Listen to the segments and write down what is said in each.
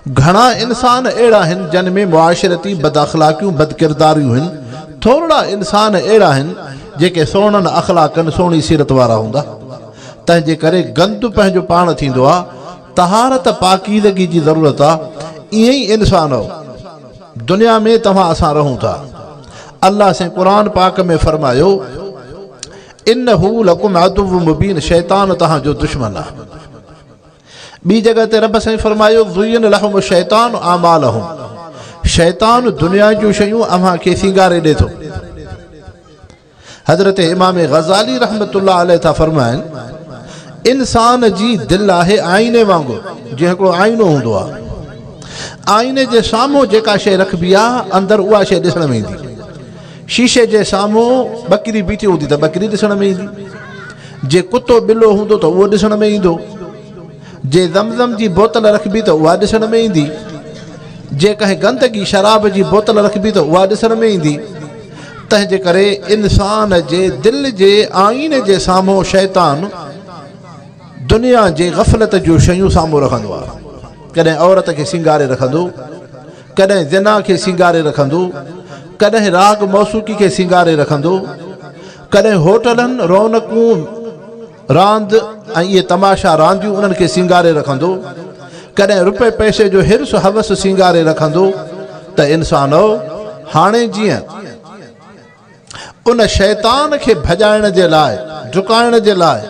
घणा इंसान अहिड़ा आहिनि जिन में मुआशरती बदअख़लाक़ियूं बदकिरदारियूं आहिनि। थोरा इंसान अहिड़ा आहिनि जेके सुहिणनि अख़लाक़नि सुहिणी सीरत वारा हूंदा। तंहिंजे करे गंदु पंहिंजो पाण थींदो आहे। तहारत पाकीदगी जी ज़रूरत आहे। ईअं ई इंसान दुनिया में तव्हां असां रहूं था। अल्लाह से क़ुरान पाक में फरमायो इन्नहू लकुम अदुव्वुम मुबीन, शैतान तव्हांजो दुश्मन आहे। ॿी जगह ते रब साईं फरमायो ज़ुय्यिन लहुम शैतान आमालहुम, शैतान दुनिया जूं शयूं अव्हां खे सिंगारे ॾे थो। हज़रत इमाम ग़ज़ाली रहमतुल्लाह अलैह था फरमाइनि इंसान जी दिलि आहे आईने वांगुरु, जीअं हिकिड़ो आईनो हूंदो आहे। आईने जे साम्हूं जेका शइ रखबी आहे अंदरि उहा शइ ॾिसण में ईंदी। शीशे जे साम्हूं ॿकरी बीठी हूंदी त ॿकरी ॾिसण में ईंदी। जे कुतो ॿिलो हूंदो त उहो ॾिसण में ईंदो। जे ज़मज़म जी बोतल रखबी त उहा ॾिसण में ईंदी। जे कंहिं गंदगी शराब जी बोतल रखबी त उहा ॾिसण में ईंदी। तंहिंजे करे इंसान जे दिलि जे आईने जे साम्हूं शैतान दुनिया जे ग़फ़लत जूं शयूं साम्हूं रखंदो आहे। कॾहिं औरत खे सिंगारे रखंदो, कॾहिं ज़िना खे सिंगारे रखंदो, कॾहिं राग मौसीक़ी खे सिंगारे रखंदो, कॾहिं होटलनि रौनकूं रांद ऐं इहे तमाशा रांदियूं उन्हनि खे सिंगारे रखंदो, कॾहिं रुपए पैसे जो हिर्स हवस सिंगारे रखंदो। त इंसान हाणे जीअं उन शैतान खे भॼाइण जे लाइ झुकाइण जे लाइ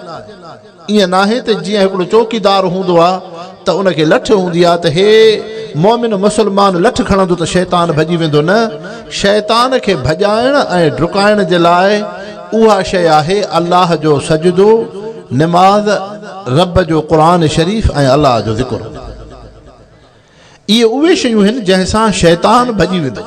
ईअं नाहे त जीअं हिकिड़ो चौकीदार हूंदो आहे त उनखे लठ हूंदी आहे त हे मोमिन मुस्लमान लठ खणंदो त शैतान भॼी वेंदो। न, शैतान खे भॼाइण ऐं डुकाइण जे लाइ उहा शइ आहे अल्लाह जो सजदो, निमाज़, रब जो क़ुरान शरीफ़ ऐं अल्लाह जो ज़िक्र। इहे उहे शयूं आहिनि जंहिंसां शैतान भॼी वेंदो।